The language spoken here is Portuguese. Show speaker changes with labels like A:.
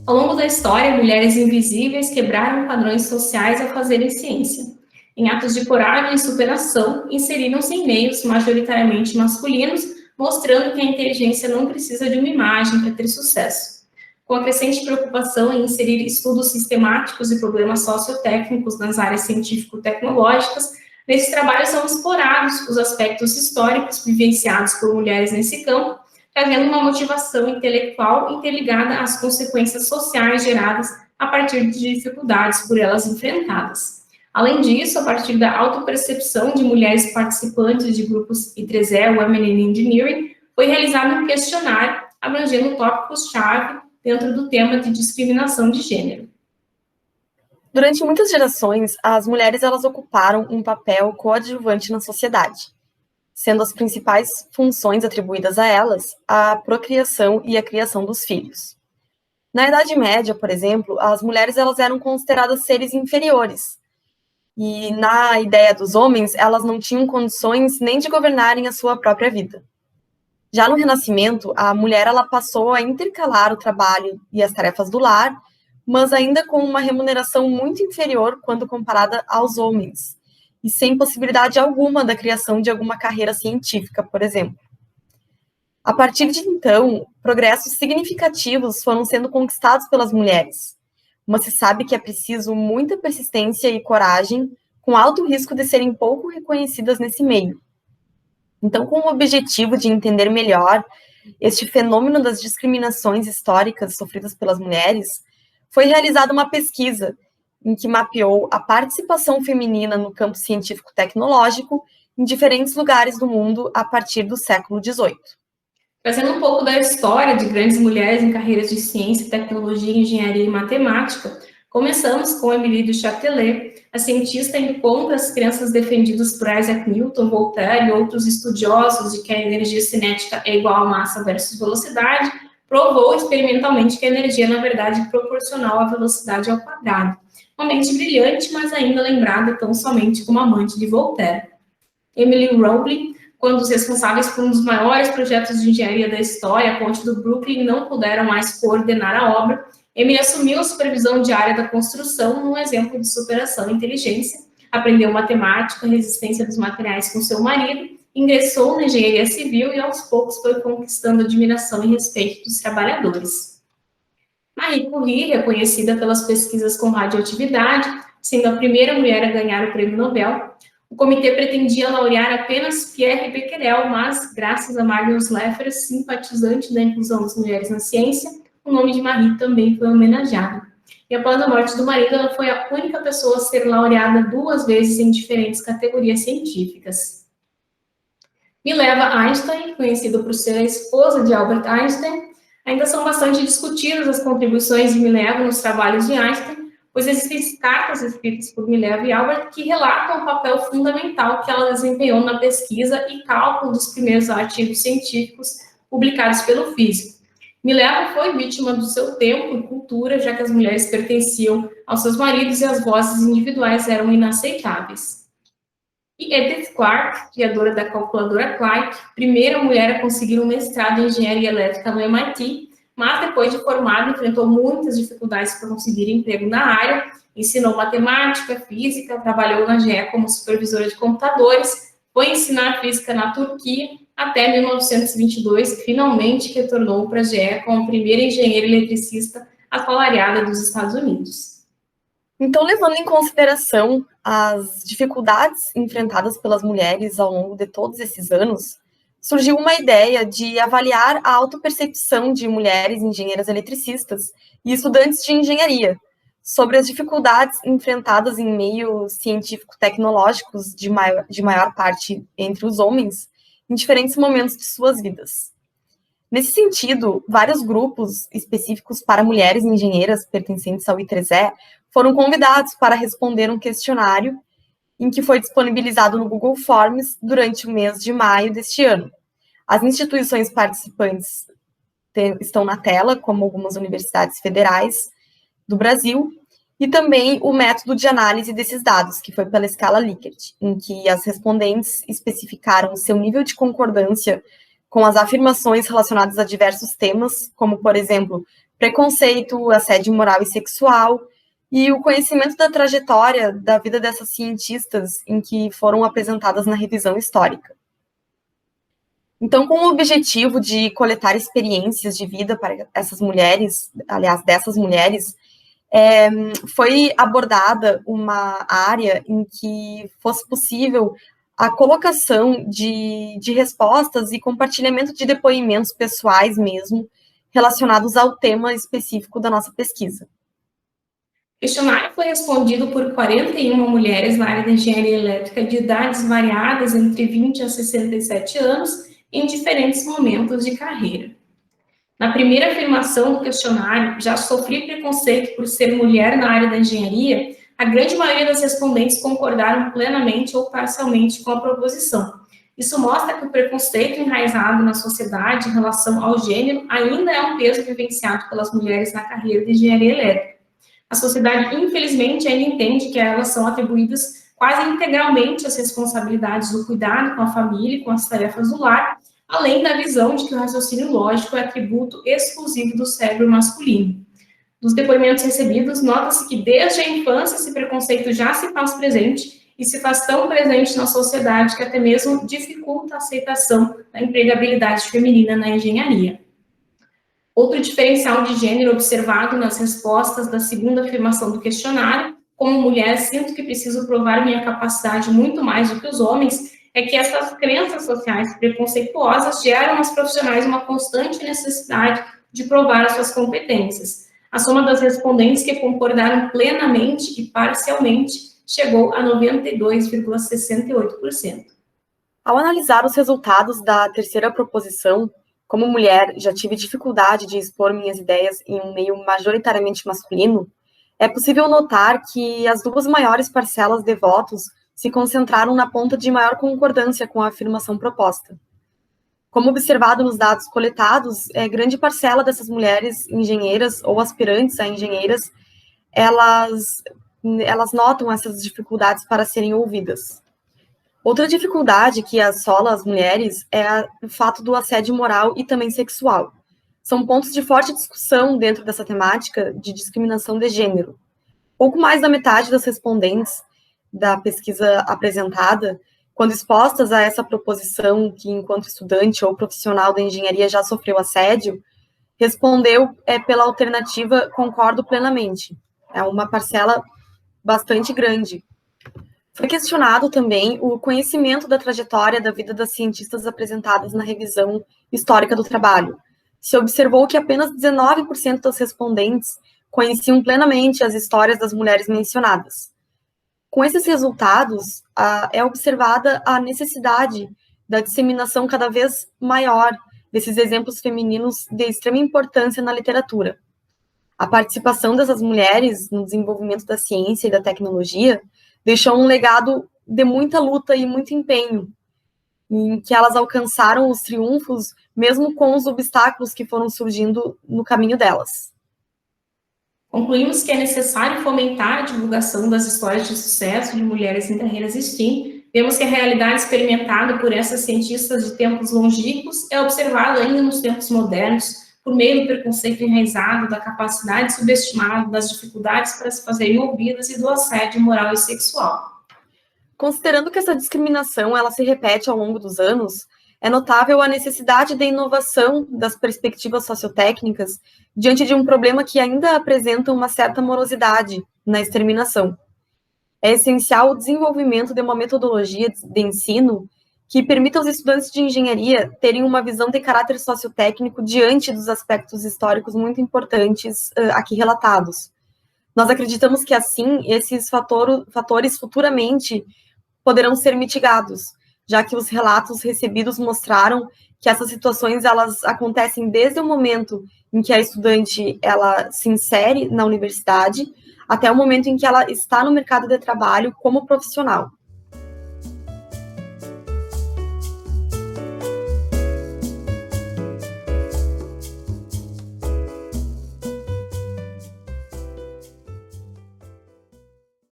A: Ao longo da história, mulheres invisíveis quebraram padrões sociais ao fazerem ciência. Em atos de coragem e superação, inseriram-se em meios majoritariamente masculinos, mostrando que a inteligência não precisa de uma imagem para ter sucesso. Com a crescente preocupação em inserir estudos sistemáticos e problemas sociotécnicos nas áreas científico-tecnológicas, nesses trabalhos são explorados os aspectos históricos vivenciados por mulheres nesse campo, trazendo uma motivação intelectual interligada às consequências sociais geradas a partir de dificuldades por elas enfrentadas. Além disso, a partir da autopercepção de mulheres participantes de grupos I3E, Women in Engineering, foi realizado um questionário abrangendo tópicos-chave dentro do tema de discriminação de gênero.
B: Durante muitas gerações, as mulheres elas ocuparam um papel coadjuvante na sociedade, sendo as principais funções atribuídas a elas a procriação e a criação dos filhos. Na Idade Média, por exemplo, as mulheres elas eram consideradas seres inferiores, e na ideia dos homens, elas não tinham condições nem de governarem a sua própria vida. Já no Renascimento, a mulher ela passou a intercalar o trabalho e as tarefas do lar, mas ainda com uma remuneração muito inferior quando comparada aos homens, e sem possibilidade alguma da criação de alguma carreira científica, por exemplo. A partir de então, progressos significativos foram sendo conquistados pelas mulheres, mas se sabe que é preciso muita persistência e coragem, com alto risco de serem pouco reconhecidas nesse meio. Então, com o objetivo de entender melhor este fenômeno das discriminações históricas sofridas pelas mulheres, foi realizada uma pesquisa em que mapeou a participação feminina no campo científico-tecnológico em diferentes lugares do mundo a partir do século XVIII.
A: Trazendo um pouco da história de grandes mulheres em carreiras de ciência, tecnologia, engenharia e matemática, começamos com Émilie du Châtelet, a cientista indo contra as crenças defendidas por Isaac Newton, Voltaire e outros estudiosos de que a energia cinética é igual a massa versus velocidade, provou experimentalmente que a energia, na verdade, é proporcional à velocidade ao quadrado. Uma mente brilhante, mas ainda lembrada tão somente como amante de Voltaire. Emily Rowley, quando os responsáveis por um dos maiores projetos de engenharia da história, a Ponte do Brooklyn, não puderam mais coordenar a obra, Emily assumiu a supervisão diária da construção num exemplo de superação e inteligência, aprendeu matemática, resistência dos materiais com seu marido, ingressou na engenharia civil e aos poucos foi conquistando admiração e respeito dos trabalhadores. Marie Curie, reconhecida pelas pesquisas com radioatividade, sendo a primeira mulher a ganhar o prêmio Nobel, o comitê pretendia laurear apenas Pierre Becquerel, mas, graças a Marion Sleffers, simpatizante da inclusão das mulheres na ciência, o nome de Marie também foi homenageado. E após a morte do marido, ela foi a única pessoa a ser laureada 2 vezes em diferentes categorias científicas. Mileva Einstein, conhecida por ser a esposa de Albert Einstein, ainda são bastante discutidas as contribuições de Mileva nos trabalhos de Einstein, pois existem cartas escritas por Mileva e Albert que relatam o papel fundamental que ela desempenhou na pesquisa e cálculo dos primeiros artigos científicos publicados pelo físico. Mileva foi vítima do seu tempo e cultura, já que as mulheres pertenciam aos seus maridos e as vozes individuais eram inaceitáveis. E Edith Clark, criadora da calculadora Clark, primeira mulher a conseguir um mestrado em engenharia elétrica no MIT, mas depois de formada enfrentou muitas dificuldades para conseguir emprego na área, ensinou matemática, física, trabalhou na GE como supervisora de computadores, foi ensinar física na Turquia até 1922 e finalmente retornou para a GE como a primeira engenheira eletricista assalariada dos Estados Unidos.
B: Então, levando em consideração as dificuldades enfrentadas pelas mulheres ao longo de todos esses anos, surgiu uma ideia de avaliar a autopercepção de mulheres engenheiras eletricistas e estudantes de engenharia sobre as dificuldades enfrentadas em meios científico-tecnológicos de maior parte entre os homens em diferentes momentos de suas vidas. Nesse sentido, vários grupos específicos para mulheres engenheiras pertencentes ao I3E foram convidados para responder um questionário em que foi disponibilizado no Google Forms durante o mês de maio deste ano. As instituições participantes estão na tela, como algumas universidades federais do Brasil, e também o método de análise desses dados, que foi pela escala Likert, em que as respondentes especificaram seu nível de concordância com as afirmações relacionadas a diversos temas, como, por exemplo, preconceito, assédio moral e sexual, e o conhecimento da trajetória da vida dessas cientistas em que foram apresentadas na revisão histórica. Então, com o objetivo de coletar experiências de vida para essas mulheres, aliás, dessas mulheres, foi abordada uma área em que fosse possível a colocação de respostas e compartilhamento de depoimentos pessoais mesmo, relacionados ao tema específico da nossa pesquisa.
A: O questionário foi respondido por 41 mulheres na área da engenharia elétrica de idades variadas entre 20 a 67 anos, em diferentes momentos de carreira. Na primeira afirmação do questionário, já sofri preconceito por ser mulher na área da engenharia, a grande maioria das respondentes concordaram plenamente ou parcialmente com a proposição. Isso mostra que o preconceito enraizado na sociedade em relação ao gênero ainda é um peso vivenciado pelas mulheres na carreira de engenharia elétrica. A sociedade, infelizmente, ainda entende que elas são atribuídas quase integralmente as responsabilidades do cuidado com a família e com as tarefas do lar, além da visão de que o raciocínio lógico é atributo exclusivo do cérebro masculino. Dos depoimentos recebidos, nota-se que desde a infância esse preconceito já se faz presente e se faz tão presente na sociedade que até mesmo dificulta a aceitação da empregabilidade feminina na engenharia. Outro diferencial de gênero observado nas respostas da segunda afirmação do questionário, como mulher, sinto que preciso provar minha capacidade muito mais do que os homens, é que essas crenças sociais preconceituosas geram aos profissionais uma constante necessidade de provar as suas competências. A soma das respondentes que concordaram plenamente e parcialmente chegou a 92,68%.
B: Ao analisar os resultados da terceira proposição, como mulher, já tive dificuldade de expor minhas ideias em um meio majoritariamente masculino, é possível notar que as duas maiores parcelas de votos se concentraram na ponta de maior concordância com a afirmação proposta. Como observado nos dados coletados, grande parcela dessas mulheres engenheiras ou aspirantes a engenheiras, elas notam essas dificuldades para serem ouvidas. Outra dificuldade que assola as mulheres é o fato do assédio moral e também sexual. São pontos de forte discussão dentro dessa temática de discriminação de gênero. Pouco mais da metade das respondentes da pesquisa apresentada, quando expostas a essa proposição que, enquanto estudante ou profissional da engenharia já sofreu assédio, respondeu pela alternativa concordo plenamente. É uma parcela bastante grande. Foi questionado também o conhecimento da trajetória da vida das cientistas apresentadas na revisão histórica do trabalho. Se observou que apenas 19% das respondentes conheciam plenamente as histórias das mulheres mencionadas. Com esses resultados, é observada a necessidade da disseminação cada vez maior desses exemplos femininos de extrema importância na literatura. A participação dessas mulheres no desenvolvimento da ciência e da tecnologia deixou um legado de muita luta e muito empenho, em que elas alcançaram os triunfos, mesmo com os obstáculos que foram surgindo no caminho delas.
A: Concluímos que é necessário fomentar a divulgação das histórias de sucesso de mulheres em carreiras STEAM. Vemos que a realidade experimentada por essas cientistas de tempos longínquos é observada ainda nos tempos modernos, por meio do preconceito enraizado, da capacidade subestimada, das dificuldades para se fazerem ouvidas e do assédio moral e sexual.
B: Considerando que essa discriminação ela se repete ao longo dos anos, é notável a necessidade de inovação das perspectivas sociotécnicas diante de um problema que ainda apresenta uma certa morosidade na exterminação. É essencial o desenvolvimento de uma metodologia de ensino que permita aos estudantes de engenharia terem uma visão de caráter sociotécnico diante dos aspectos históricos muito importantes aqui relatados. Nós acreditamos que, assim, esses fatores futuramente poderão ser mitigados, já que os relatos recebidos mostraram que essas situações elas acontecem desde o momento em que a estudante ela se insere na universidade até o momento em que ela está no mercado de trabalho como profissional.